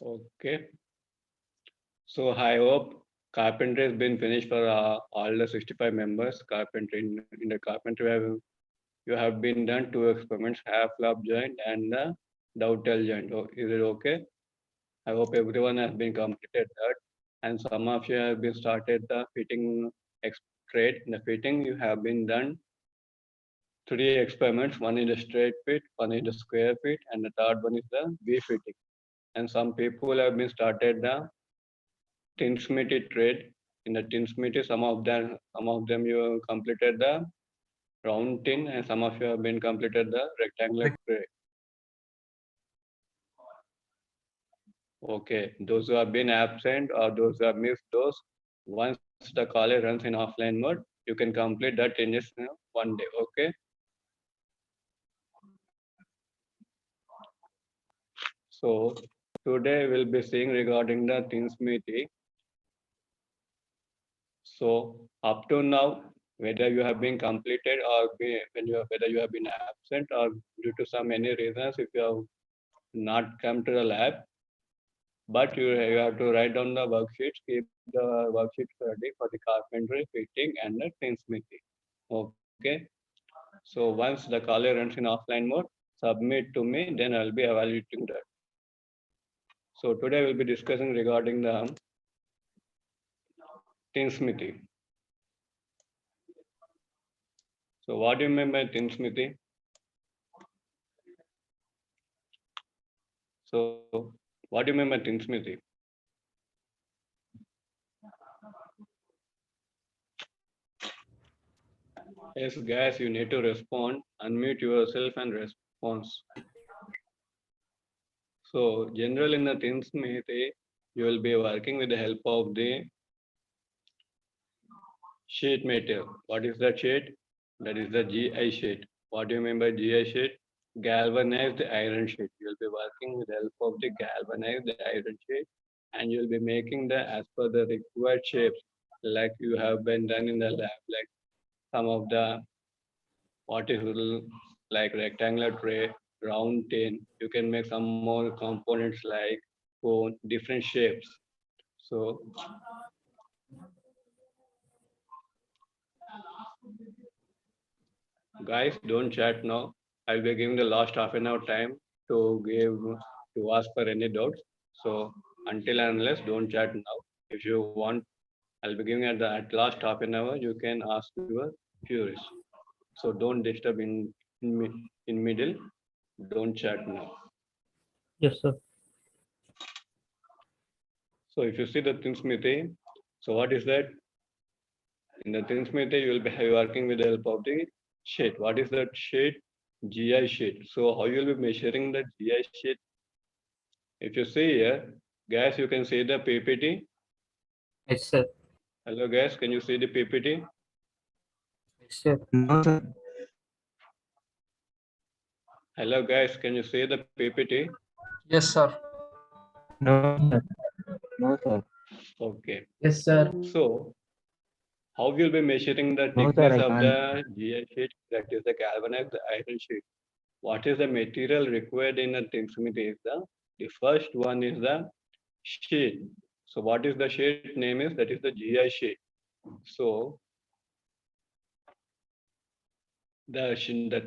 Okay. So I hope carpentry has been finished for all the 65 members. Carpentry in the carpentry you have been done 2 experiments, half lap joint and the dovetail joint. Oh, is it okay? I hope everyone has been completed that. And some of you have been started the fitting trade. In the fitting, you have been done 3 experiments. One is the straight fit, one is the square fit, and the third one is the V fitting. And some people have been started the tinsmith trade. In the tinsmith, some of them you have completed the round tin, and some of you have been completed the rectangular tray. Okay, those who have been absent or those who have missed those, once the college runs in offline mode, you can complete that in just one day. Okay. So today we'll be seeing regarding the Thinsmithy. So up to now, whether you have been completed or whether you have been absent or due to some any reasons, if you have not come to the lab, but you have to write down the worksheets, keep the worksheets ready for the carpentry, fitting, and the tinsmithy. Okay. So once the caller runs in offline mode, submit to me, then I'll be evaluating that. So today we'll be discussing regarding the tinsmithy. So what do you mean by tinsmithy? So what do you mean by tinsmithy? Yes, guys, you need to respond, unmute yourself and response. So general in the tinsmithy, you will be working with the help of the sheet metal. What is that sheet? That is the GI sheet. What do you mean by GI sheet? Galvanized iron sheet. You'll be working with the help of the galvanized iron sheet, and you'll be making the as per the required shapes, like you have been done in the lab, like some of the what is like rectangular tray, round tin. You can make some more components like cone, different shapes. So guys, don't chat now. I'll be giving the last half an hour time to ask for any doubts. So until and unless, don't chat now. If you want, I'll be giving at last half an hour. You can ask your queries. So don't disturb in middle. Don't chat now. Yes, sir. So if you see the Thinsmithy, so what is that? In the Thinsmithy, you will be working with the help of the sheet. What is that sheet? GI sheet. So how you will be measuring the GI sheet? If you see here, guys, you can see the PPT. Yes, sir. Hello, guys, can you see the PPT? Yes, sir. No, sir. Hello, guys, can you see the PPT? Yes, sir. No, sir. No, sir. Okay. Yes, sir. So how will be measuring the No, sir, thickness I of can't. the GI sheet, that is the galvanized iron sheet? What is the material required in a tinsmith is the first one is the sheet. So what is the sheet name is? That is the GI sheet. So the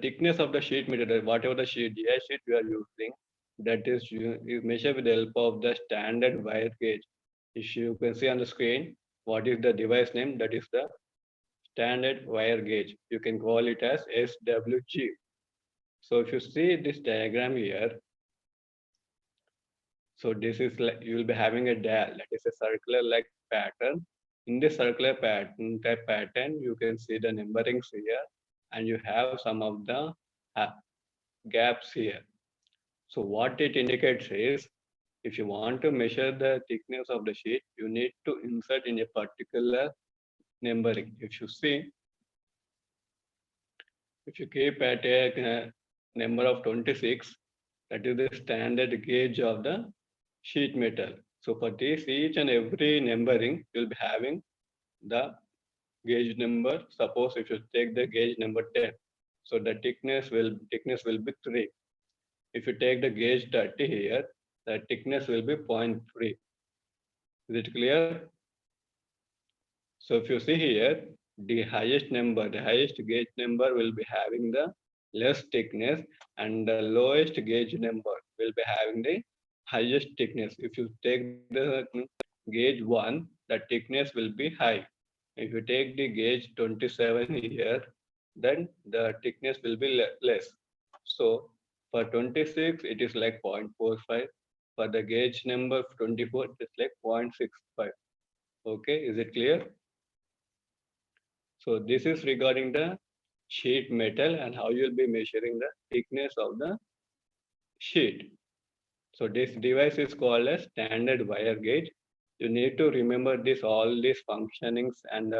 thickness of the sheet material, whatever the GI sheet you are using, that is measured with the help of the standard wire gauge. If you can see on the screen, what is the device name? That is the standard wire gauge. You can call it as SWG. So if you see this diagram here, so this is like you will be having a dial, that is a circular like pattern. In this circular pattern, you can see the numberings here, and you have some of the uh, gaps here. So what it indicates is, if you want to measure the thickness of the sheet, you need to insert in a particular numbering. If you see, if you keep at a number of 26, that is the standard gauge of the sheet metal. So for this, each and every numbering, you'll be having the gauge number. Suppose if you take the gauge number 10, so the thickness will be 3. If you take the gauge 30 here, the thickness will be 0.3. Is it clear? So if you see here, the highest gauge number will be having the less thickness, and the lowest gauge number will be having the highest thickness. If you take the gauge 1, the thickness will be high. If you take the gauge 27 here, then the thickness will be less. So for 26, it is like 0.45. For the gauge number 24, it is like 0.65. Okay, is it clear? So this is regarding the sheet metal and how you'll be measuring the thickness of the sheet. So this device is called a standard wire gauge. You need to remember this all these functionings and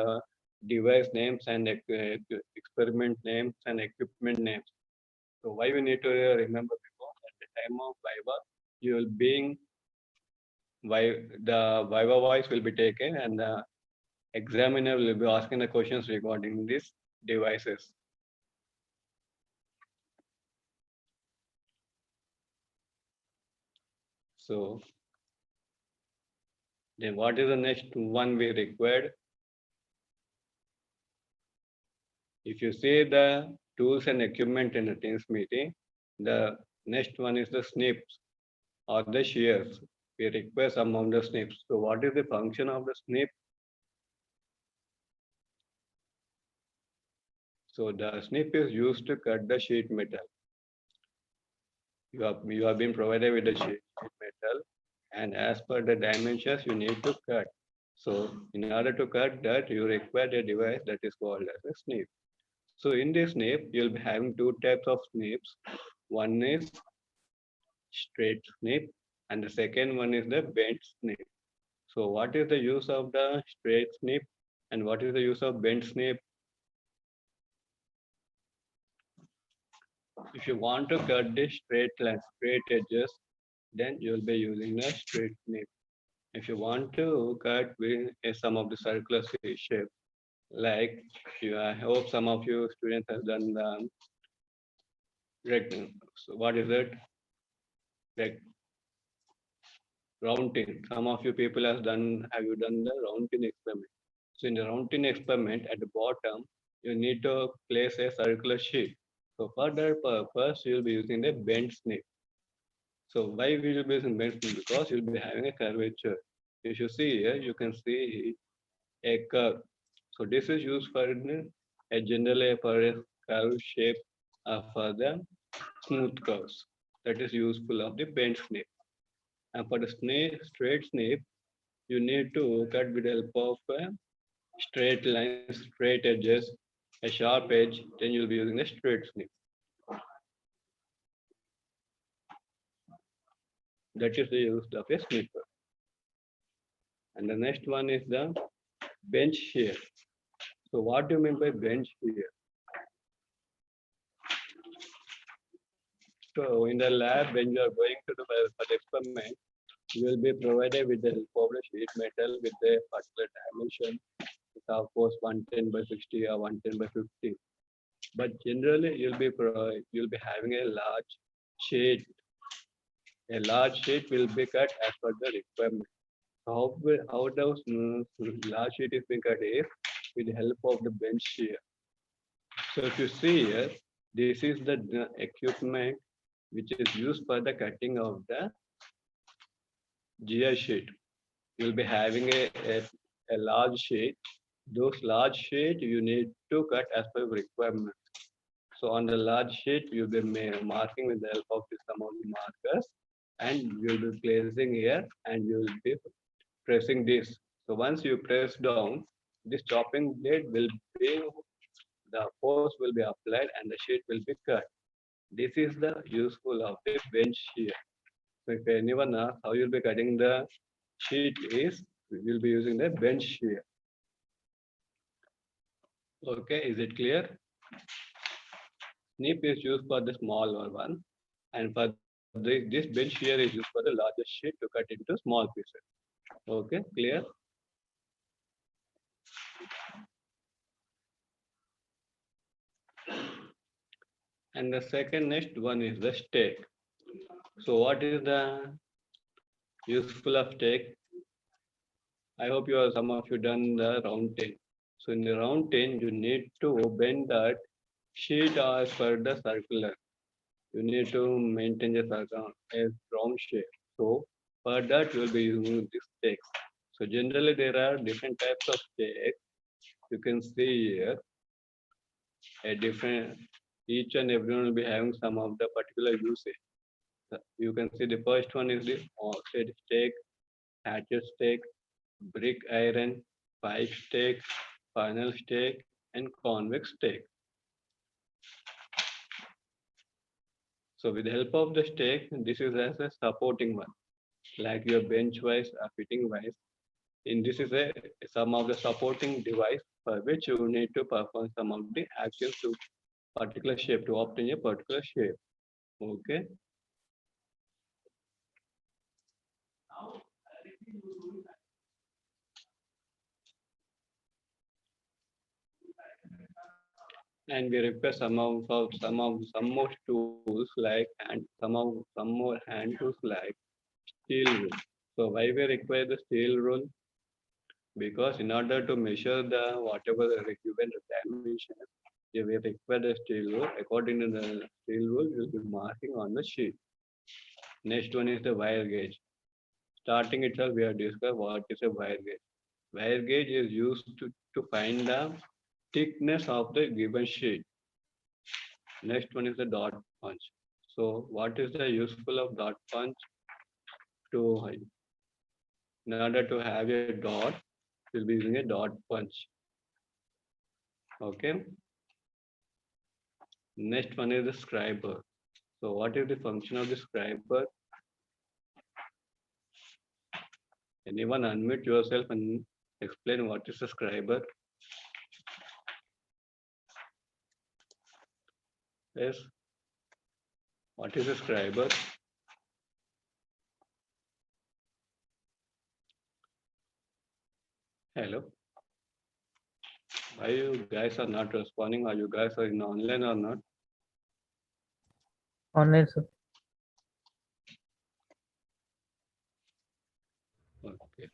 device names and experiment names and equipment names. So why we need to remember, because at the time of Viva, you will being the Viva voice will be taken and the examiner will be asking the questions regarding these devices. So then what is the next one we required? If you see the tools and equipment in the Teams meeting, the next one is the snips or the shears. We require some of the snips. So what is the function of the snip? So the snip is used to cut the sheet metal. You have been provided with the sheet metal, and as per the dimensions you need to cut. So in order to cut that, you require a device that is called as a snip. So in this snip, you'll be having two types of snips. One is straight snip, and the second one is the bent snip. So what is the use of the straight snip and what is the use of bent snip? If you want to cut the straight line, straight edges, then you'll be using the straight snip. If you want to cut with some of the circular shape, like I hope some of you students have done the rectangle. So what is it? Like round tin. Some of you people have you done the round tin experiment? So in the round tin experiment, at the bottom, you need to place a circular sheet. So for that purpose, you'll be using the bent snip. So why we will be using bent snip? Because you'll be having a curvature. If you see here, you can see a curve. So this is used for a generally for a curve shape for the smooth curves. That is useful of the bent snip. And for the straight snip, you need to cut with the help of straight lines, straight edges, a sharp edge, then you'll be using the straight snip. That is the use of a snipper. And the next one is the bench shear. So what do you mean by bench shear? So in the lab, when you are going to do the experiment, you will be provided with the help of the sheet metal with a particular dimension. Of course 110 by 60 or 110 by 50. But generally you'll be having a large sheet. A large sheet will be cut as per the requirement. How does large sheet is being cut is with the help of the bench shear. So if you see here, this is the equipment which is used for the cutting of the GI sheet. You'll be having a large sheet. Those large sheet you need to cut as per requirement. So on the large sheet, you'll be marking with the help of some of the markers, and you'll be placing here, and you'll be pressing this. So once you press down, this chopping blade will be, the force will be applied, and the sheet will be cut. This is the useful of the bench shear. So if anyone asks how you'll be cutting the sheet is, we will be using the bench shear. Okay, is it clear? Snip is used for the smaller one, and for this bench shear is used for the larger sheet to cut into small pieces. Okay, clear? And the next one is the stake. So what is the Useful of stake. I hope some of you done the round 10. So in the round 10, you need to bend that sheet as per the circular. You need to maintain a round shape. So for that, you will be using this stake. So generally, there are different types of stakes. You can see here a different, each and everyone will be having some of the particular usage. You can see the first one is the offset stake, hatchet stake, brick iron, pipe stake, funnel stake, and convex stake. So with the help of the stake, this is as a supporting one, like your bench wise or fitting wise. And this is a some of the supporting device for which you need to perform some of the actions to particular shape to obtain a particular shape. Okay. And we require some more tools like and some more hand tools like steel rule. So why we require the steel rule? Because in order to measure the whatever the given dimension, you will require the steel rule. According to the steel rule, you will be marking on the sheet. Next one is the wire gauge. Starting itself, we have discussed what is a wire gauge. Wire gauge is used to find the thickness of the given sheet. Next one is the dot punch. So what is the useful of dot punch? To in order to have a dot, we'll be using a dot punch. Okay. Next one is the scriber. So what is the function of the scriber? Anyone unmute yourself and explain what is a scriber? Yes. What is a scriber? Hello. Why you guys are not responding? Are you guys are in online or not? Online, sir. Okay.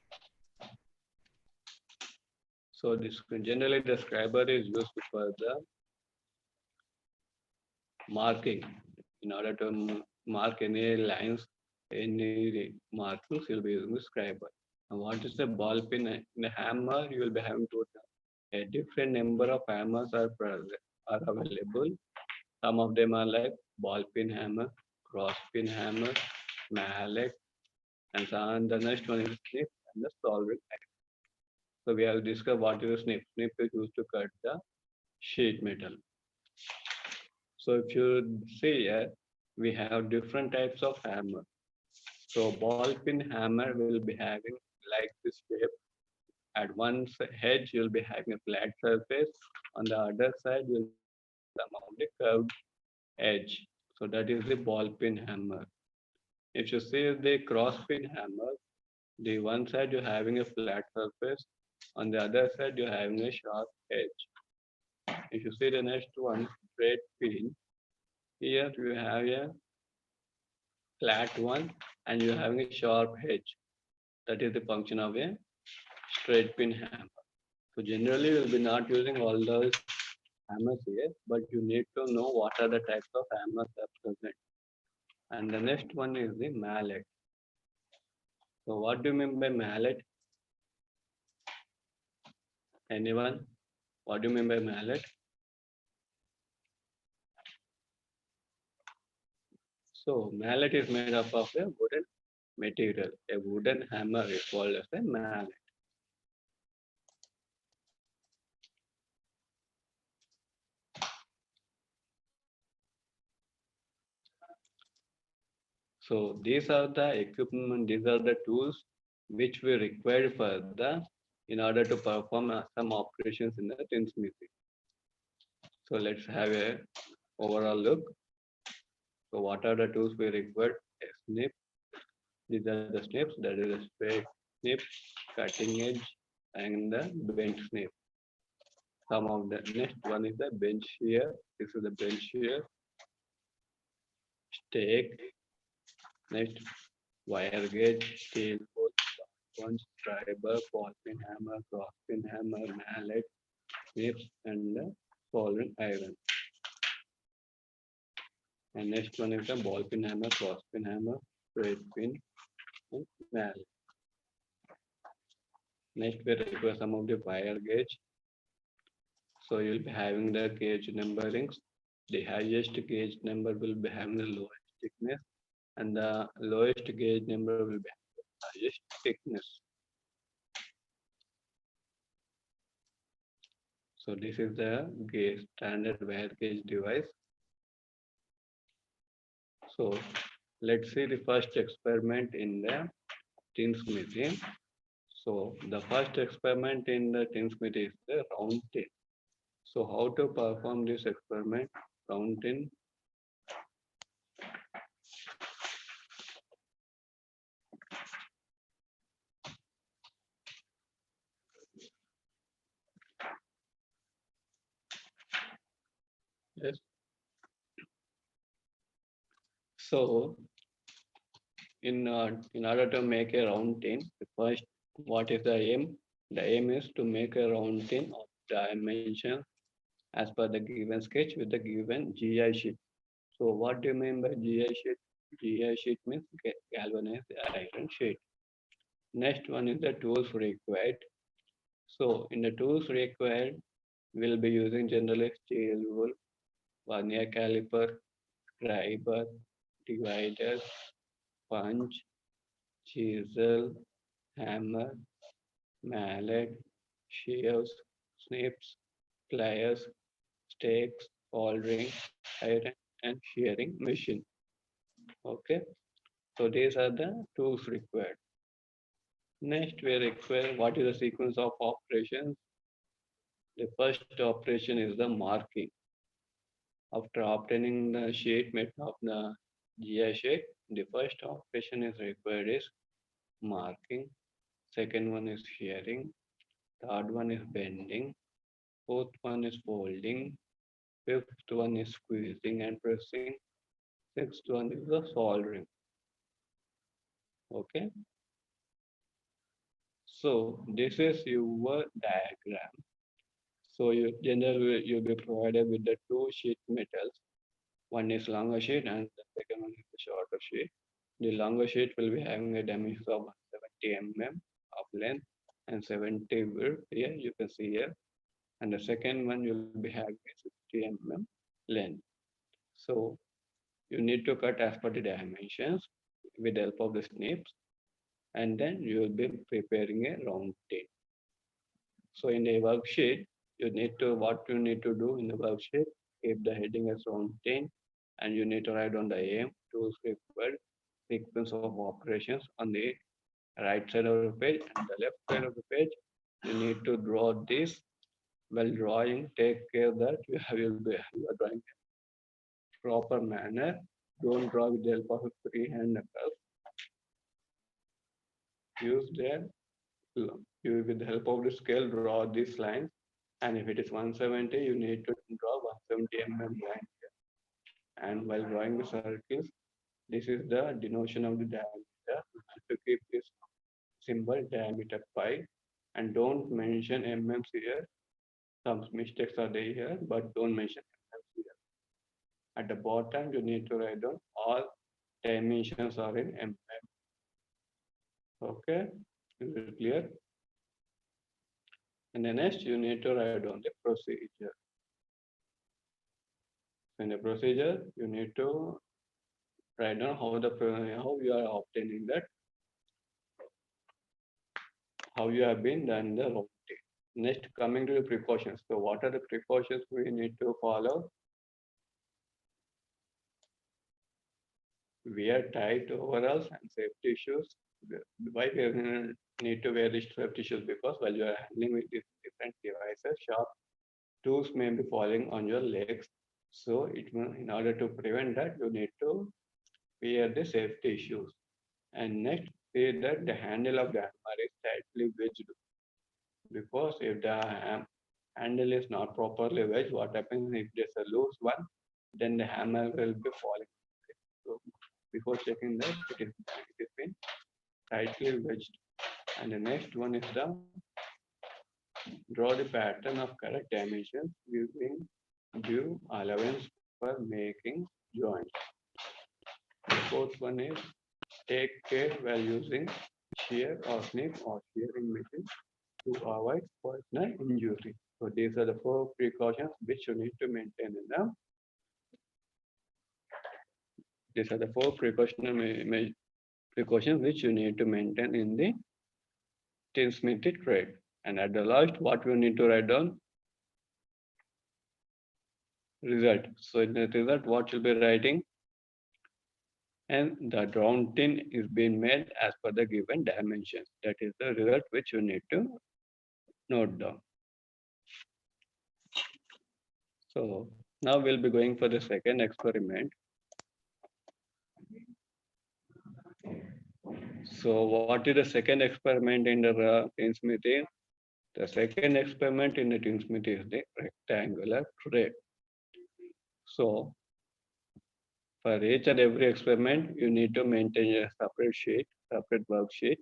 So this generally the scriber is used for the marking. In order to mark any lines, any markings, you'll be using the scriber. And what is the ball pin? In a hammer, you will be having a different number of hammers are available. Some of them are like ball pin hammer, cross pin hammer, mallet, and the next one is snip and the solvent. So we have discussed what is a snip. Snip is used to cut the sheet metal. So if you see here, we have different types of hammer. So ball pin hammer will be having like this shape. At one edge, you'll be having a flat surface. On the other side, you'll have some of the curved edge. So that is the ball pin hammer. If you see the cross pin hammer, the one side you're having a flat surface. On the other side, you're having a sharp edge. If you see the next one, straight pin, here you have a flat one and you're having a sharp edge. That is the function of a straight pin hammer. So generally we'll be not using all those hammers here, but you need to know what are the types of hammers that present. And the next one is the mallet. So what do you mean by mallet? Anyone? What do you mean by mallet? So mallet is made up of a wooden material. A wooden hammer is called as a mallet. So these are the equipment, these are the tools which we require for in order to perform some operations in the tinsmithing. So let's have a overall look. So what are the tools we require? A snip. These are the snips. That is a straight snip, cutting edge, and the bench snip. Some of the next one is the bench shear. This is the bench shear. Stake. Next, wire gauge, steel wool, sponge, scriber, ball pin hammer, cross pin hammer, mallet, snips, and soldering iron. And next one is the ball pin hammer, cross pin hammer, straight pin, and mallet. Next, we require some of the wire gauge. So you'll be having the gauge numberings. The highest gauge number will be having the lowest thickness, and the lowest gauge number will be having the highest thickness. So this is the gauge standard wire gauge device. So let's see the first experiment in the tin smithy. So the first experiment in the tin smithy is the round tin. So how to perform this experiment? Round tin. Yes. So in order to make a round tin, first what is the aim? The aim is to make a round tin of dimension as per the given sketch with the given GI sheet. So what do you mean by GI sheet? GI sheet means galvanized iron sheet. Next one is the tools required. So in the tools required, we'll be using generally steel wool, vernier caliper, scriber, dividers, punch, chisel, hammer, mallet, shears, snips, pliers, stakes, soldering, iron, and shearing machine. Okay, so these are the tools required. Next, we require what is the sequence of operations. The first operation is the marking. After obtaining the sheet made of the GI sheet, the first operation is required is marking. Second one is shearing. Third one is bending. Fourth one is folding. Fifth one is squeezing and pressing. Sixth one is the soldering. Okay. So this is your diagram. So you generally you'll be provided with the two sheet metals. One is longer sheet and the second one is the shorter sheet. The longer sheet will be having a dimension of 170 mm of length and 70 width. Here you can see here. And the second one you'll be having a 60 mm length. So you need to cut as per the dimensions with the help of the snips, and then you will be preparing a round tin. So in the worksheet, what you need to do in the worksheet, keep the heading as round tin, and you need to write on the aim, tools required, sequence of operations on the right side of the page and the left side of the page. You need to draw this. While drawing, take care that you are drawing proper manner. Don't draw with the help of a freehand knuckles. Use with the help of the scale, draw these lines. And if it is 170, you need to draw 170 mm line here. And while drawing the circles, this is the denotion of the diameter. You have to keep this symbol diameter pi, and don't mention mm here. Some mistakes are there here, but don't mention mm here. At the bottom, you need to write down all dimensions are in mm. Okay, is it clear? And then next, you need to write down the procedure. In the procedure, you need to write down how you are obtaining that, how you have been done the routine. Next, coming to the precautions. So, what are the precautions we need to follow? Wear tight overalls and safety shoes. Why we need to wear these safety shoes? Because while you are handling with these different devices, sharp tools may be falling on your legs. So, in order to prevent that, you need to wear the safety shoes. And next, see that the handle of the hammer is tightly wedged. Because if the handle is not properly wedged, what happens if there's a loose one, then the hammer will be falling. So before checking that it is been tightly wedged. And the next one is the draw the pattern of correct dimensions using due allowance for making joints. The fourth one is take care while using shear or snip or shearing machine to avoid personal injury. So these are the four precautions which you need to maintain in the. These are the four precautions which you need to maintain in the tinsmithy trade. And at the last, what you need to write down? Result. So in the result, what you'll be writing? And the drawn tin is being made as per the given dimensions. That is the result which you need to note down. So now we'll be going for the second experiment. So what is the second experiment in the tinsmithy? The second experiment in the tinsmithy is the rectangular tray. So for each and every experiment, you need to maintain a separate sheet, separate worksheet.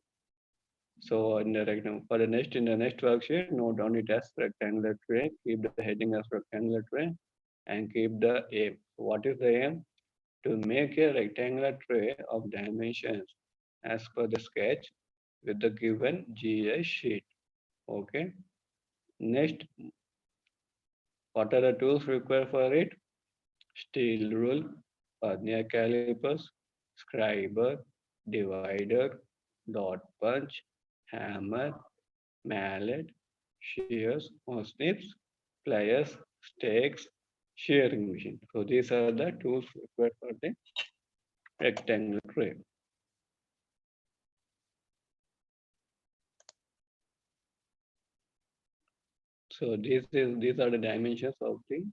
So in the in the next worksheet, note down it as rectangular tray, keep the heading as rectangular tray, and keep the aim. What is the aim? To make a rectangular tray of dimensions as per the sketch with the given GS sheet. Okay. Next, what are the tools required for it? Steel rule, vernier calipers, scriber, divider, dot punch, hammer, mallet, shears or snips, pliers, stakes, shearing machine. So these are the tools required for the rectangular tray. So these are the dimensions of the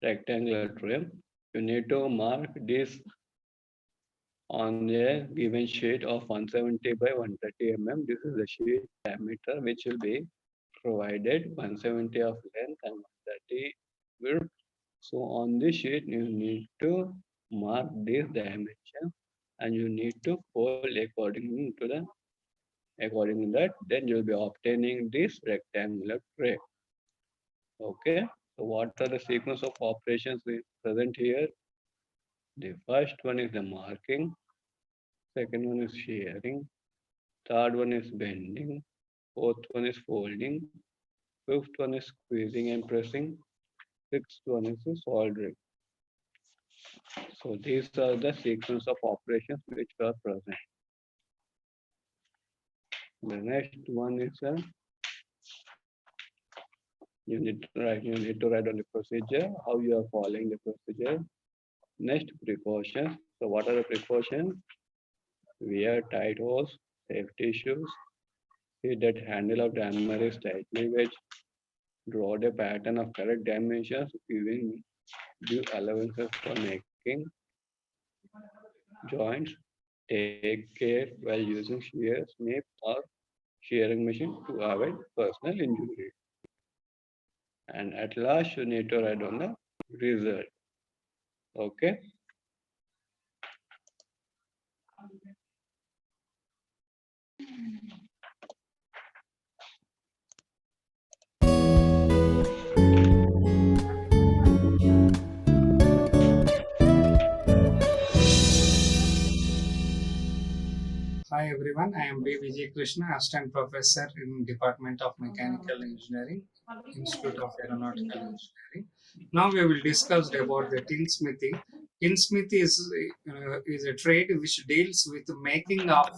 rectangular tray. You need to mark this on a given sheet of 170 by 130 mm. This is the sheet diameter which will be provided 170 of length and 130 width. So on this sheet you need to mark this dimension and you need to fold according to that, then you'll be obtaining this rectangular tray. Okay, so what are the sequence of operations present here? The first one is the marking, second one is shearing, third one is bending, fourth one is folding, fifth one is squeezing and pressing, sixth one is soldering. So these are the sequence of operations which are present. The next one is you need to write on the procedure, how you are following the procedure. Next, precautions. So what are the precautions? Wear tight hose, safety shoes, see that handle of the hammer is tightly wedged, draw the pattern of correct dimensions, giving due allowances for making joints, take care while using shears, snip or shearing machine to avoid personal injury. And at last, you need to write on the result. Okay. Hi everyone, I am DWG Krishna, Assistant Professor in Department of Mechanical Engineering, Institute of Aeronautical Engineering. Now we will discuss about the tinsmithy. Tinsmithy is a trade which deals with making of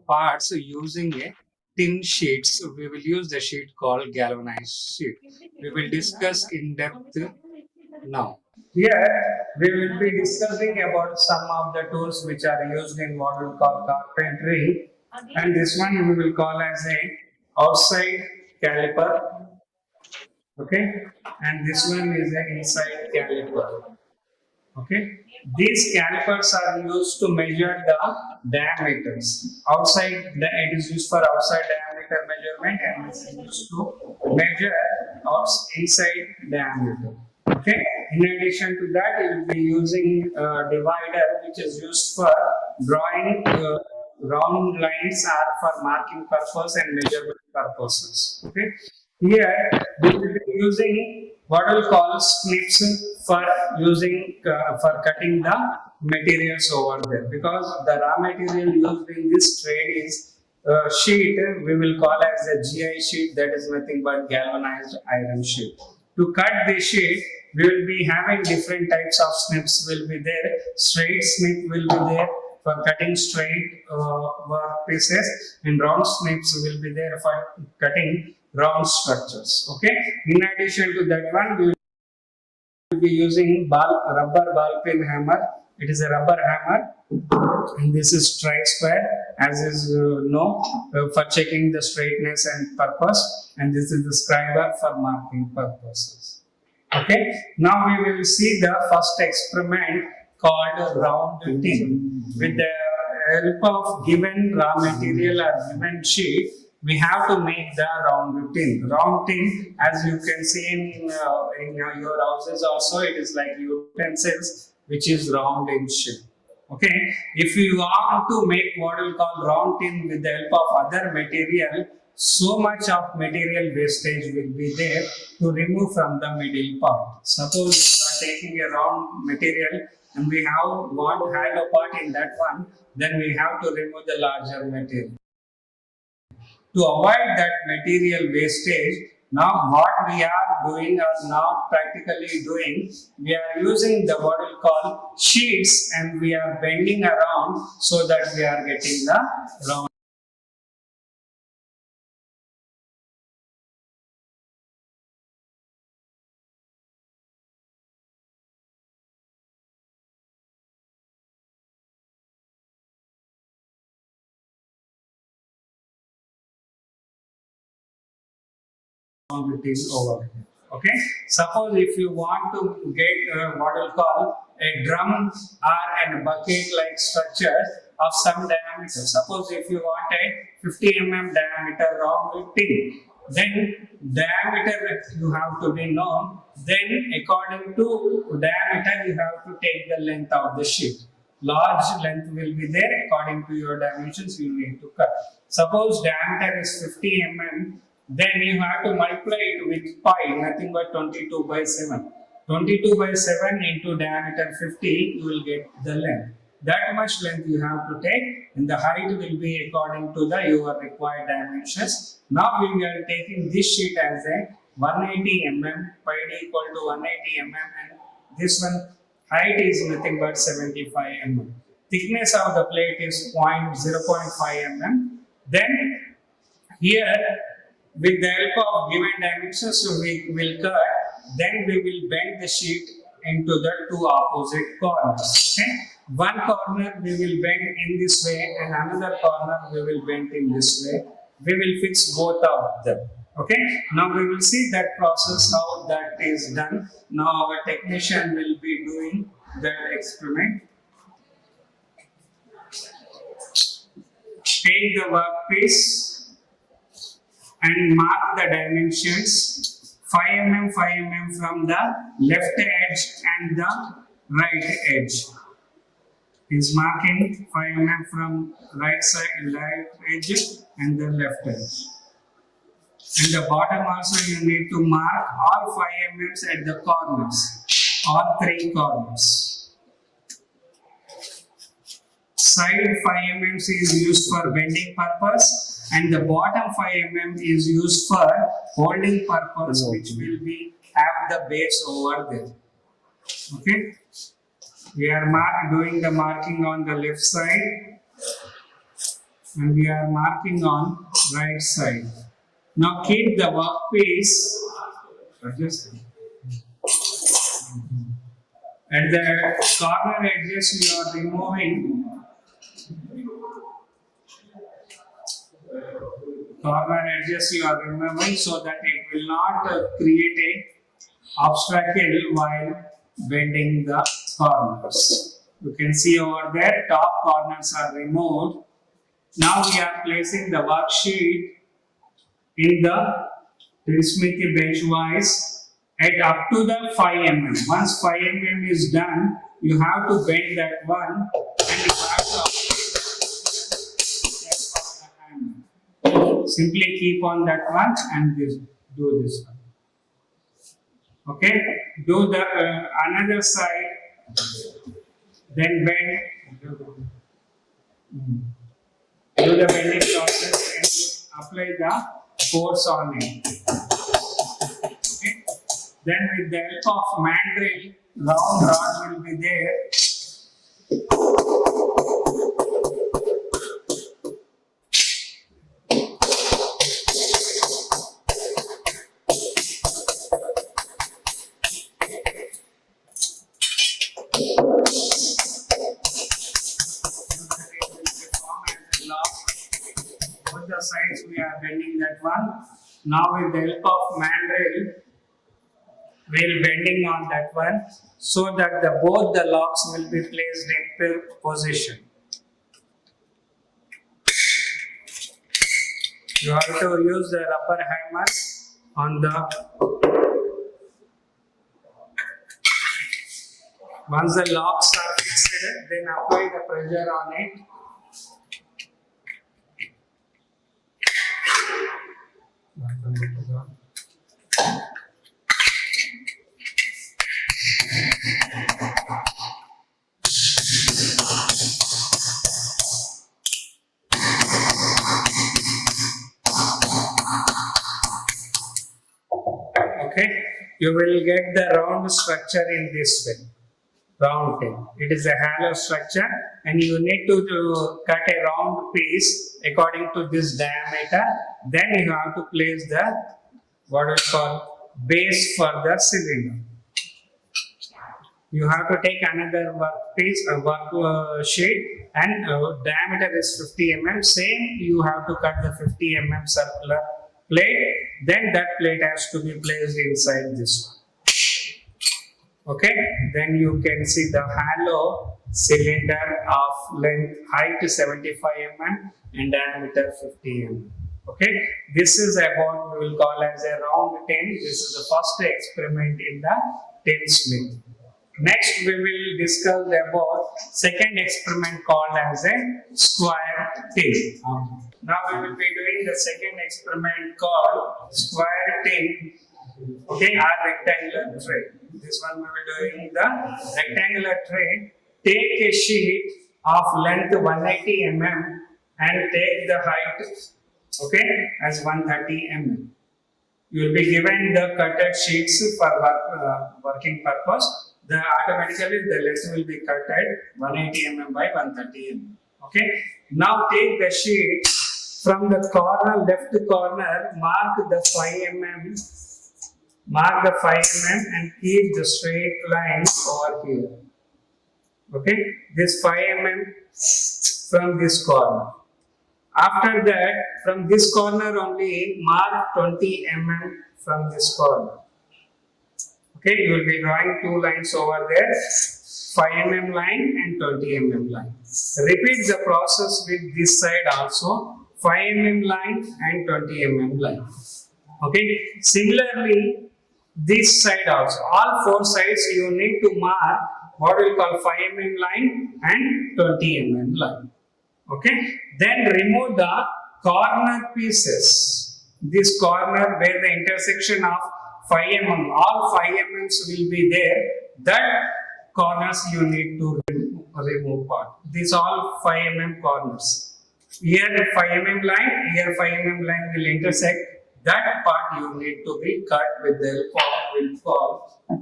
parts using a tin sheets. We will use the sheet called galvanized sheet. We will discuss in depth now. Here we will be discussing about some of the tools which are used in what we call carpentry, and this one we will call as a outside caliper, okay, and this one is an inside caliper. Okay, these calipers are used to measure the diameters. It is used for outside diameter measurement, and this is used to measure inside diameter. Okay. In addition to that, you will be using a divider, which is used for drawing round lines are for marking purpose and measurement purposes. Okay. Here we will be using what we call snips for for cutting the materials over there, because the raw material used in this trade is sheet we will call as a GI sheet, that is nothing but galvanized iron sheet. To cut the sheet, we will be having different types of snips will be there. Straight snip will be there for cutting straight work pieces, and round snips will be there for cutting round structures. Okay. In addition to that one, we will be using rubber ball peen hammer. It is a rubber hammer, and this is tri-square, as is for checking the straightness and purpose, and this is the scriber for marking purposes. Okay. Now we will see the first experiment called round tin. With the help of given raw material or given sheet, we have to make the round tin. Round tin, as you can see in your houses also, it is like utensils which is round in shape. Okay. If you want to make what we call round tin with the help of other material, so much of material wastage will be there to remove from the middle part. Suppose you are taking a round material and we want hollow part in that one, then we have to remove the larger material. To avoid that material wastage, now what we are doing or not practically doing, we are using the what we call sheets, and we are bending around so that we are getting the round. It is over here. Okay. Suppose if you want to get what we call a drum or a bucket like structure of some diameter. Suppose if you want a 50 mm diameter round tin, then diameter you have to be known. Then according to diameter you have to take the length of the sheet. Large length will be there, according to your dimensions you need to cut. Suppose diameter is 50 mm, then you have to multiply it with pi, nothing but 22 by 7. 22 by 7 into diameter 50, you will get the length. That much length you have to take, and the height will be according to your required dimensions. Now we are taking this sheet as a 180 mm, pi equal to 180 mm, and this one height is nothing but 75 mm. Thickness of the plate is 0.5 mm. Then here, with the help of given dimensions, we will cut. Then we will bend the sheet into the two opposite corners. Okay? One corner we will bend in this way, and another corner we will bend in this way. We will fix both of them. Okay. Now we will see that process, how that is done. Now our technician will be doing that experiment. Take the workpiece and mark the dimensions 5 mm, 5 mm from the left edge and the right edge. Is marking 5 mm from right side, right edge and the left edge. And the bottom also you need to mark all 5 mm at the corners, all 3 corners. Side 5 mm is used for bending purpose, and the bottom 5 mm is used for holding purpose, which will be have the base over there. Okay. We are doing the marking on the left side, and we are marking on right side. Now keep the workpiece adjust. At the corner edges you are removing so that it will not create a obstacle while bending the corners. You can see over there top corners are removed. Now we are placing the worksheet in the smithy bench wise at up to the 5 mm. Once 5 mm is done, you have to bend that one, and you have to simply keep on that one and do this one. Okay, do the another side, then bend, do the bending process and apply the force on it. Okay, then with the help of mandrel, round rod will be there. Both the sides we are bending that one. Now with the help of mandrel, we will bending on that one so that both the locks will be placed in position. You have to use the rubber hammer on the. Once the locks are fixed, then apply the pressure on it. Okay, you will get the round structure in this way. Round thing. It is a hollow structure, and you need to cut a round piece according to this diameter. Then you have to place the what we call base for the cylinder. You have to take another work sheet, and diameter is 50 mm. Same, you have to cut the 50 mm circular plate. Then that plate has to be placed inside this one. Okay, then you can see the hollow cylinder of length, height 75 mm and diameter 50 mm. Okay, this is about we will call as a round tin. This is the first experiment in the tin smith. Next, we will discuss about second experiment called as a square tin. Now we will be doing the second experiment called square tin. Okay, or rectangular tray. This one we will be doing the rectangular tray. Take a sheet of length 180 mm and take the height, okay, as 130 mm. You will be given the cutted sheets for working purpose. Automatically the length will be cutted 180 mm by 130 mm. Okay. Now take the sheet from the corner, left corner, mark the 5 mm. Mark the 5 mm and keep the straight line over here. Okay, this 5 mm from this corner. After that, from this corner only, mark 20 mm from this corner. Okay, you will be drawing two lines over there, 5 mm line and 20 mm line. Repeat the process with this side also, 5 mm line and 20 mm line. Okay, similarly, this side also, all four sides you need to mark what we call 5 mm line and 20 mm line. Okay, then remove the corner pieces. This corner where the intersection of 5 mm, all 5 mm will be there. That corners you need to remove part. These all 5 mm corners. Here 5 mm line, here 5 mm line will intersect. That part you need to be cut with the help of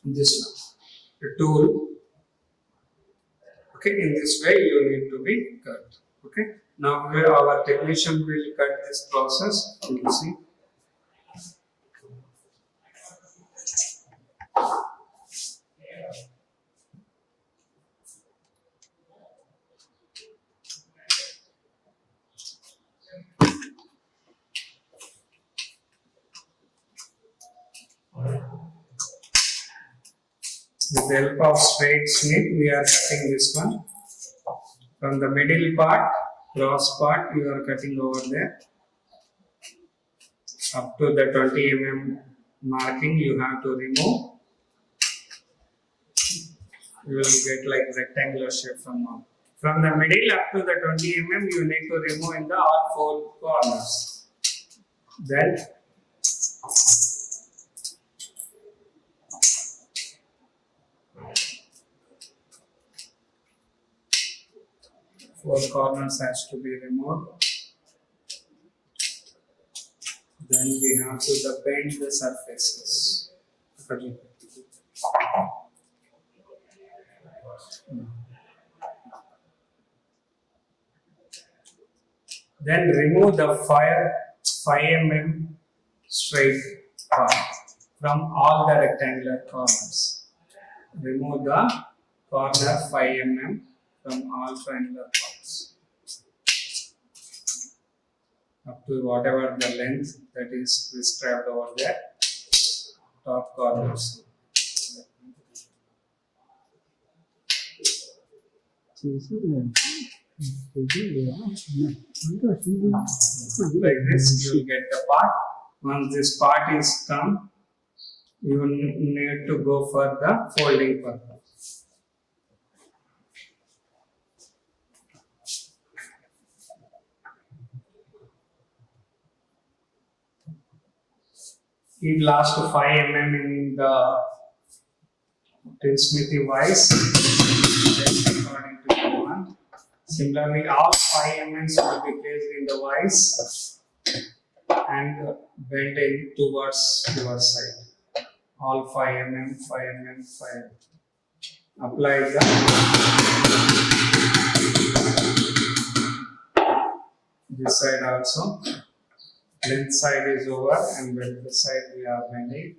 this one, the tool. Okay, in this way you need to be cut. Okay, now our technician will cut this process. You will see. With the help of straight snip, we are cutting this one. From the middle part, cross part, you are cutting over there. Up to the 20 mm marking, you have to remove. You will get like rectangular shape from now. From the middle up to the 20 you need to remove in the all four corners. Then four corners has to be removed. Then we have to bend the surfaces. Then remove the 5 mm straight part from all the rectangular corners. Remove the corner 5 mm from all triangular parts up to whatever the length that is prescribed over there, top corners. Like this, you will get the part. Once this part is come, you will need to go for the folding purpose. Keep last 5 mm in the smithy wise, according to the one. Similarly, all 5 mm will be placed in the vise and bending towards your side. All 5 mm, 5 mm, 5 mm. Apply the this side also. Length side is over and width side we are bending.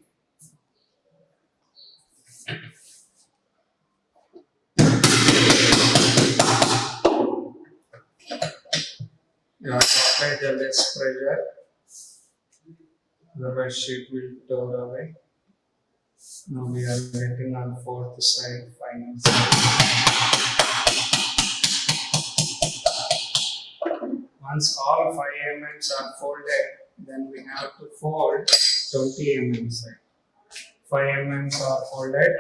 You have to apply the less pressure, otherwise sheet will tear away. Now we are getting on fourth side, final side. Once all 5 mm are folded, then we have to fold 20 mm side. 5 mm are folded.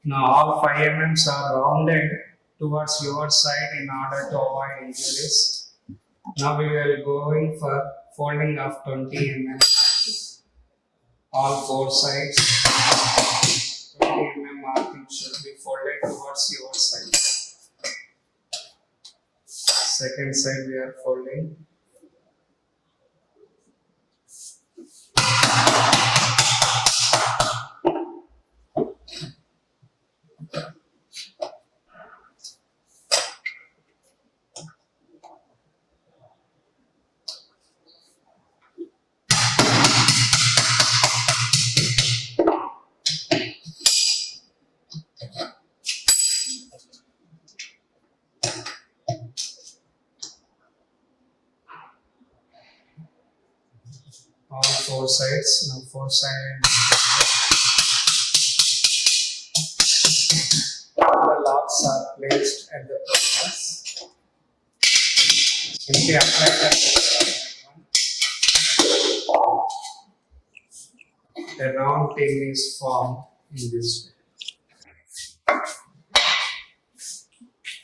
Now all 5 mm are rounded towards your side in order to avoid injuries. Now we will going for folding of 20 mm. All four sides. 20 mm marking should be folded towards your side. Second side we are folding. All four sides. Now four sides. The locks are placed at the corners. Simply apply the round thing is formed in this way.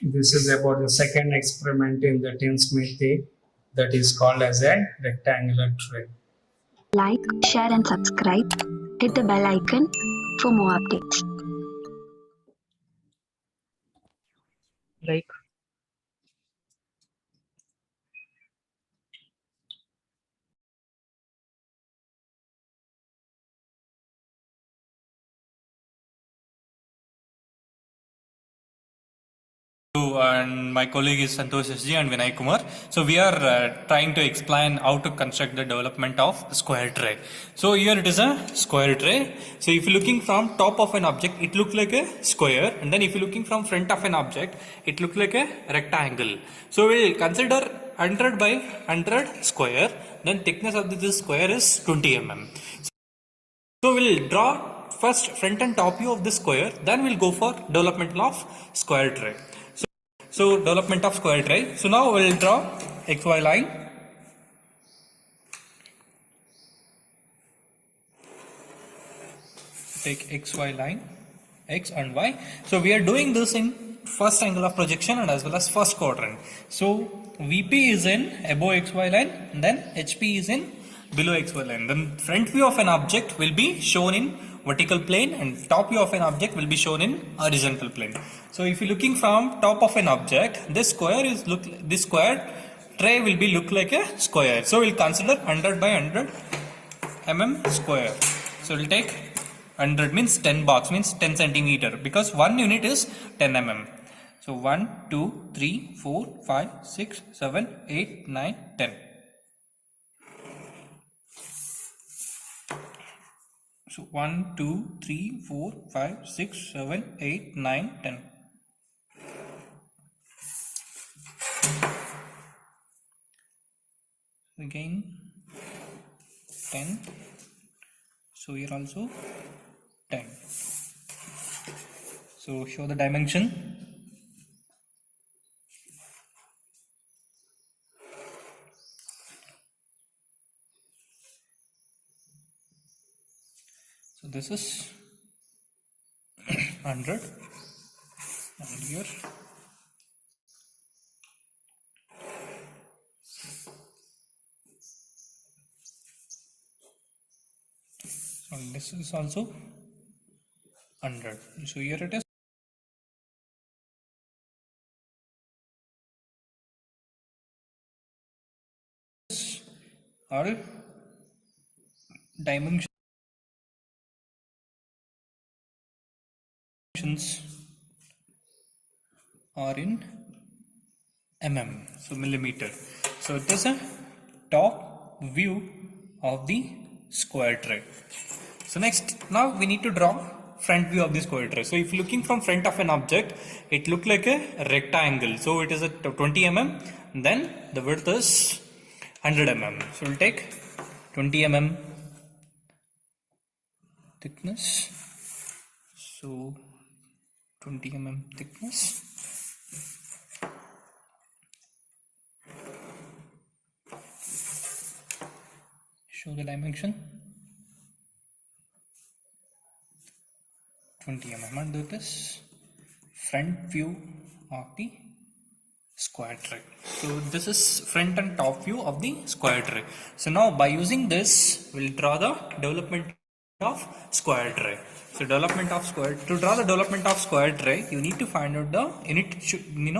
This is about the second experiment in the tinsmithy that is called as a rectangular tray. Like, share and subscribe. Hit the bell icon for more updates. Like. And my colleague is Santosh SG and Vinay Kumar. So we are trying to explain how to construct the development of square tray. So here it is a square tray. So if you're looking from top of an object, it looks like a square, and then if you're looking from front of an object, it looks like a rectangle. So we'll consider 100 by 100 square. Then thickness of this square is 20 mm. So we'll draw first front and top view of this square, then we'll go for development of square tray. So development of square tray. So now we'll draw XY line. Take XY line, X and Y. So we are doing this in first angle of projection and as well as first quadrant. So VP is in above XY line, and then HP is in below XY line. Then front view of an object will be shown in vertical plane and top view of an object will be shown in horizontal plane. So if you're looking from top of an object, this square tray will be look like a square. So we'll consider 100 by 100 mm square. So we'll take 100 means 10 box means 10 centimeter, because 1 unit is 10 mm. So 1, 2, 3, 4, 5, 6, 7, 8, 9, 10. So 1, 2, 3, 4, 5, 6, 7, 8, 9, 10. Again 10. So here also 10. So show the dimension. So this is 100 and here so this is also 100. So here it is all dimensions are in mm, so millimeter. So it is a top view of the square tray. So next, now we need to draw front view of the square tray. So if looking from front of an object, it look like a rectangle. So it is a 20 mm, then the width is 100 mm. So we'll take 20 mm thickness. So 20 mm thickness. Show the dimension. 20 mm, and that is front view of the square tray. So this is front and top view of the square tray. So now by using this, we'll draw the development of square tray. So to draw the development of square tray, you need to find out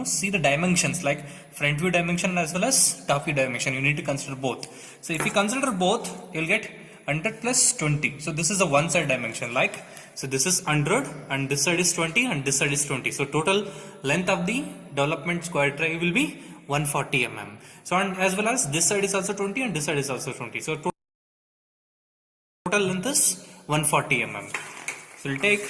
see the dimensions like front view dimension as well as top view dimension. You need to consider both. So if you consider both, you'll get 100 plus 20. So this is a one side dimension, like, so this is 100 and this side is 20 and this side is 20. So total length of the development square tray will be 140 mm. So and as well as this side is also 20 and this side is also 20. So total length is 140 mm. So we'll take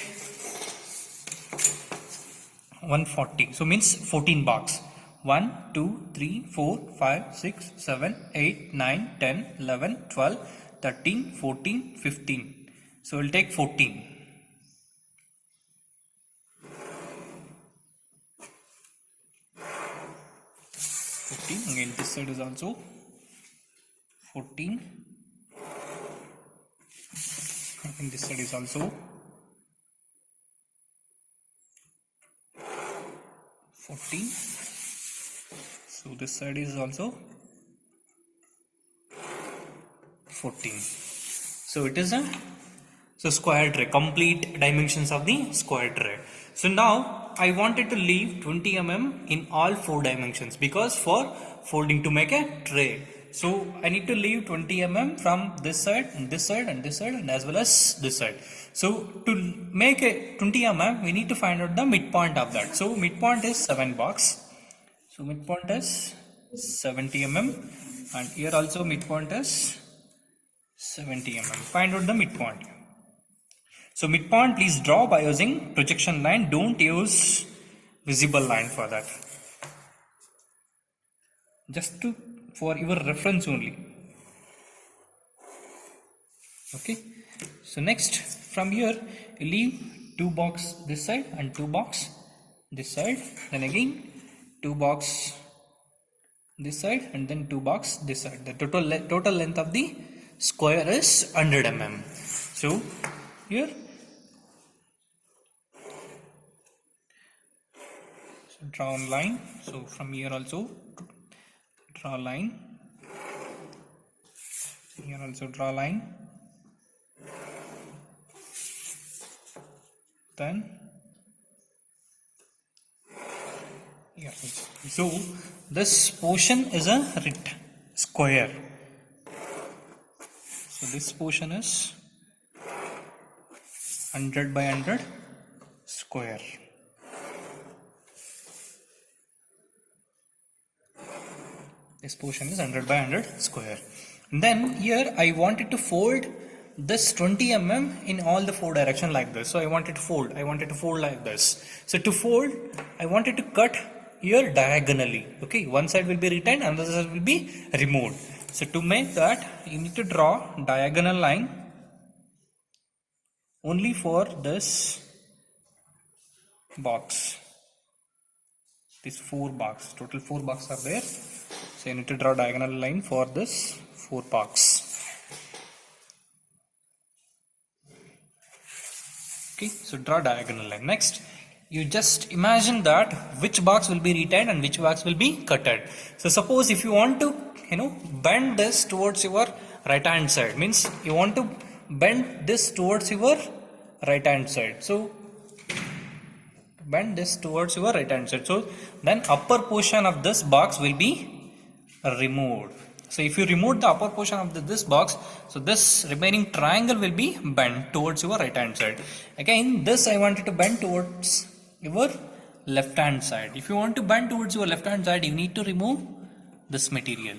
140. So means 14 box. 1, 2, 3, 4, 5, 6, 7, 8, 9, 10, 11, 12, 13, 14, 15. So we'll take 14. 14. Again, this side is also 14. And this side is also 14. So this side is also 14. So it is a square tray, complete dimensions of the square tray. So now I wanted to leave 20 mm in all 4 dimensions, because for folding to make a tray. So I need to leave 20 mm from this side and this side and this side and as well as this side. So to make a 20 mm, we need to find out the midpoint of that. So midpoint is 7 box. So midpoint is 70 mm, and here also midpoint is 70 mm. Find out the midpoint. So midpoint please draw by using projection line. Don't use visible line for that. Just for your reference only. Okay. So next from here you leave 2 box this side and 2 box this side. Then again 2 box this side and then 2 box this side. The total length of the square is 100 mm. So here draw a line. So from here also draw a line. Here also draw a line. Then here also. So this portion is a square. So this portion is 100 by 100 square. This portion is 100 by 100 square. And then here I wanted to fold this 20 mm in all the 4 directions like this. So I wanted to fold like this. So to fold, I wanted to cut here diagonally. Okay, one side will be retained, another side will be removed. So to make that, you need to draw diagonal line only for this box. These 4 boxes, total 4 boxes are there. So you need to draw diagonal line for this 4 box. Okay, so draw diagonal line. Next, you just imagine that which box will be retained and which box will be cutted. So suppose if you want to, bend this towards your right hand side, means you want to bend this towards your right hand side. So bend this towards your right hand side. So then upper portion of this box will be removed. So if you remove the upper portion of this box, so this remaining triangle will be bent towards your right hand side. Again, this I wanted to bend towards your left hand side. If you want to bend towards your left hand side, you need to remove this material.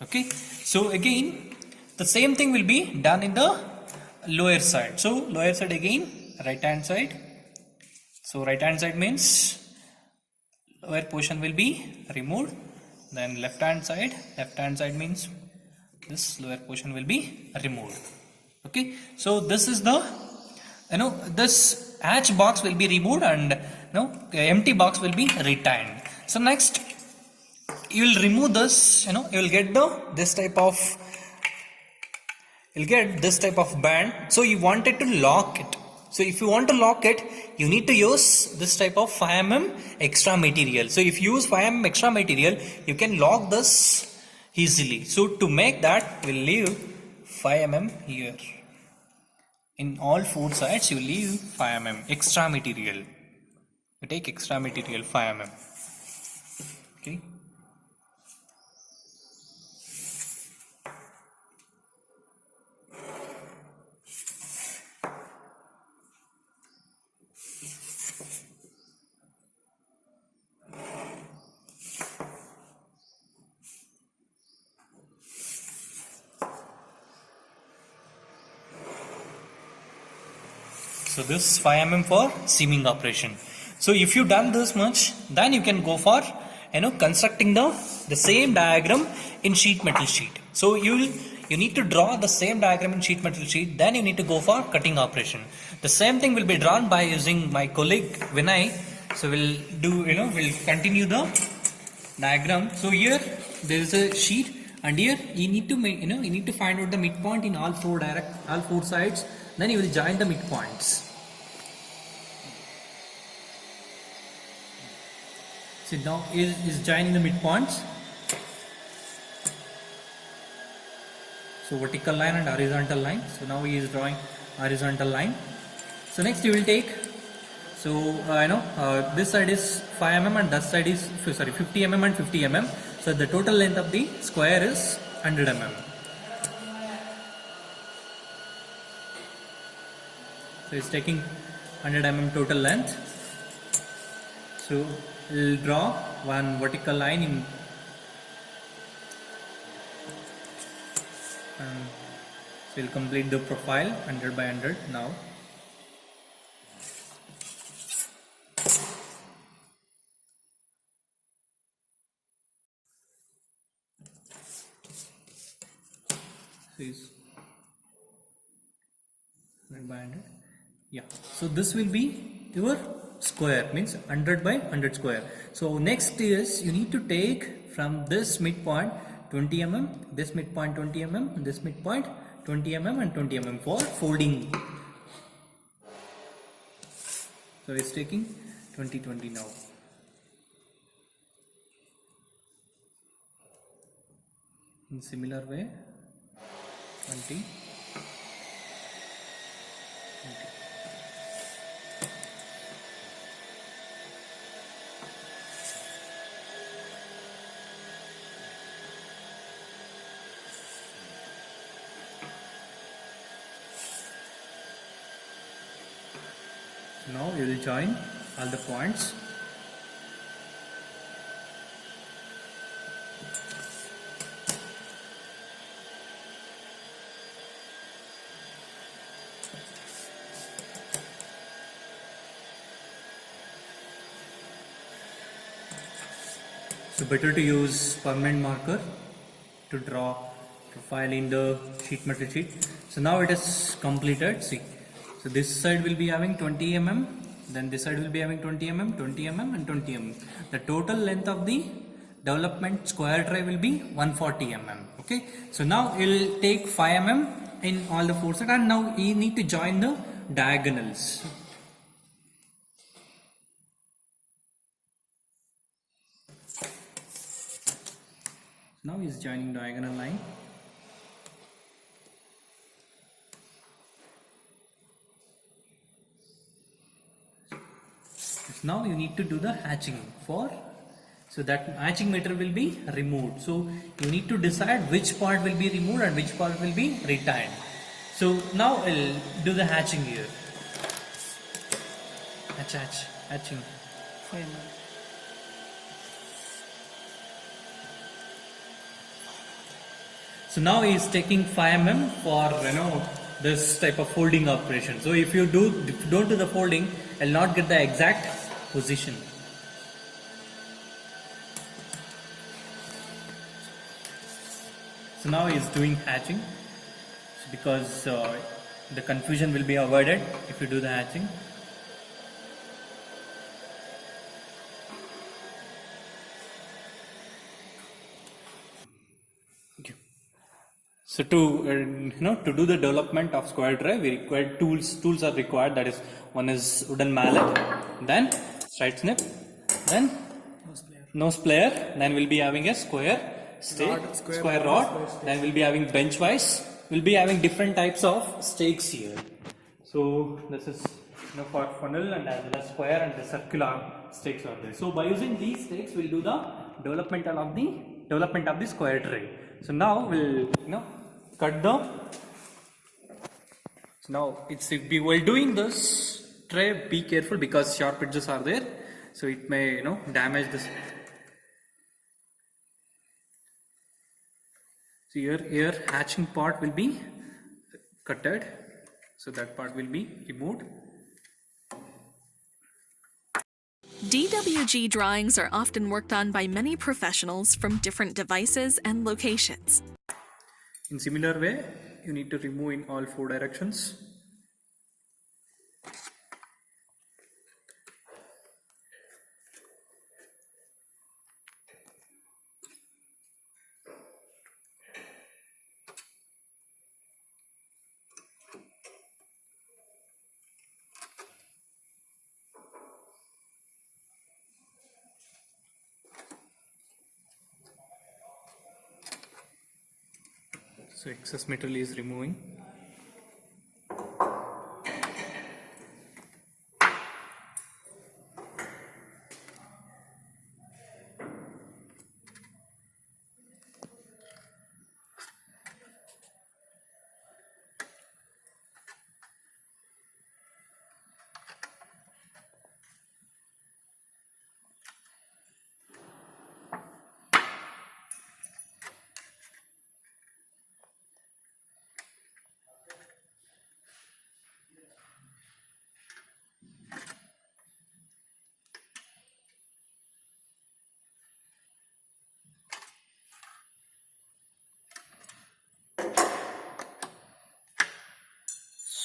Okay, so again the same thing will be done in the lower side. So lower side again, right hand side. So right hand side means lower portion will be removed. Then left hand side means this lower portion will be removed. Okay, so this is the this hatch box will be removed and empty box will be retained. So next you will remove this, you will get this type of band. So you wanted to lock it. So if you want to lock it, you need to use this type of 5 mm extra material. So if you use 5 mm extra material, you can lock this easily. So to make that, we'll leave 5 mm here. In all 4 sides, you leave 5 mm extra material. You take extra material 5 mm. Okay. So this is 5 mm for seaming operation. So if you done this much, then you can go for constructing the same diagram in sheet metal sheet. So you need to draw the same diagram in sheet metal sheet, then you need to go for cutting operation. The same thing will be drawn by using my colleague Vinay. So we'll continue the diagram. So here there is a sheet, and here you need to make, you need to find out the midpoint in all 4 sides. Then you will join the midpoints. So now is joining the midpoints. So vertical line and horizontal line. So now he is drawing horizontal line. So next you will take, so this side is 5 mm and that side is 50 mm and 50 mm. So the total length of the square is 100 mm. So it's taking 100 mm total length. So we'll draw one vertical line in and so we'll complete the profile 100 by 100 now. So it's 100 by 100. Yeah, so this will be your square, means 100 by 100 square. So next is you need to take from this midpoint 20 mm, this midpoint 20 mm, this midpoint 20 mm and 20 mm for folding. So it's taking 20 now. In similar way 20. Now you will join all the points. So better to use permanent marker to draw profile in the sheet metal sheet. So now it is completed. See, so this side will be having 20 mm, then this side will be having 20 mm, 20 mm and 20 mm. The total length of the development square tray will be 140 mm. Okay, so now it will take 5 mm in all the four sides, and now you need to join the diagonals. Now he is joining diagonal line. Now you need to do the hatching for, so that hatching material will be removed. So you need to decide which part will be removed and which part will be retained. So now I'll do the hatching here. Hatching. So now he is taking 5 mm for this type of folding operation. So if you don't do the folding, I'll not get the exact position. So now he is doing hatching, because the confusion will be avoided if you do the hatching. So to to do the development of square tray, we require tools. Tools are required. That is, one is wooden mallet, then straight snip, then nose player. Then we'll be having a square stake, square rod. Then we'll be having bench vise. We'll be having different types of stakes here. So this is for funnel and as well as square and the circular stakes are there. So by using these stakes, we'll do the development of the square tray. So now we'll cut the. So now while doing this tray, be careful because sharp edges are there, so it may damage this. So here hatching part will be cutted, so that part will be removed. DWG drawings are often worked on by many professionals from different devices and locations. In similar way, you need to remove in all four directions. So excess metal is removing.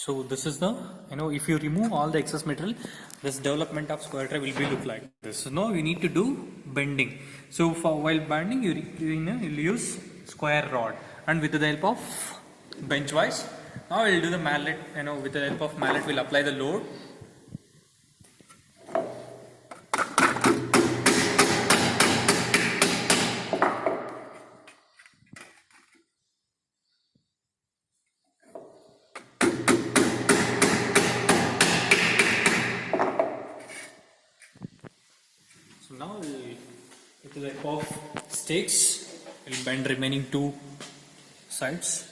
So this is the, if you remove all the excess material, this development of square tray will be look like this. So now you need to do bending. So for while bending, you'll use square rod, and with the help of bench vise, now we'll do the mallet. With the help of mallet, we'll apply the load. So now with the help of stakes, we'll bend remaining two sides.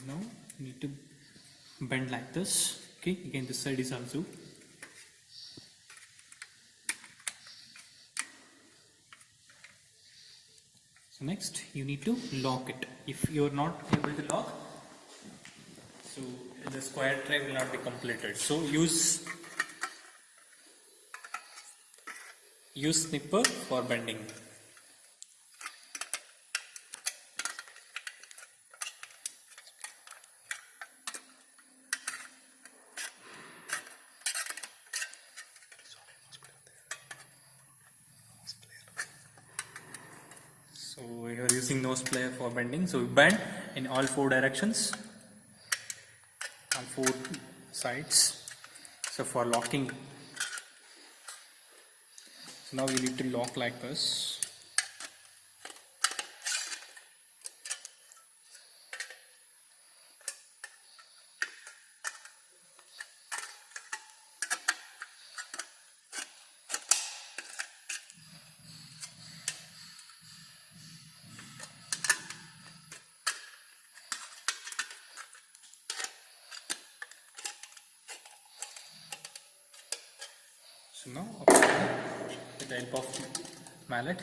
Now you need to bend like this. Okay, again this side is also. So next you need to lock it. If you are not able to lock, so the square tray will not be completed. So use snipper for bending. So we are using nose plier for bending. So we bend in all four directions, on four sides. So for locking, so now we need to lock like this. So now with the help of mallet,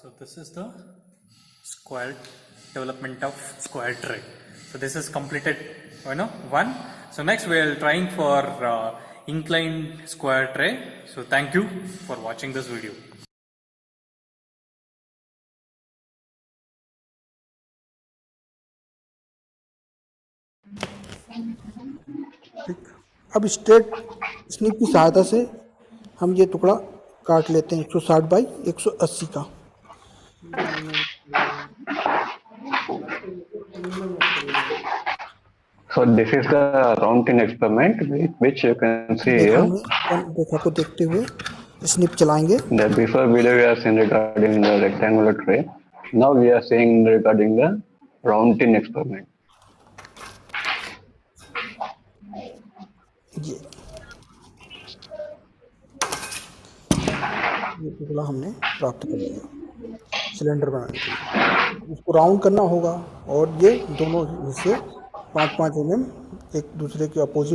so this is the square development of square tray. So this is completed, one. So next we are trying for inclined square tray. So thank you for watching this video. अब straight snip की सहायता से हम ये टुकड़ा काट लेते हैं 160 बाई 180 का। So this is the round tin experiment which you can see here. रेखा को देखते हुए स्निप चलाएंगे। The before video we are seeing regarding the rectangular tray. Now we are seeing regarding the round tin experiment. ये टुकड़ा हमने प्राप्त कर लिया सिलेंडर बनाने के लिए। इसको राउंड करना होगा और ये दोनों हिस्से 5-5 mm एक दूसरे के अपोजिट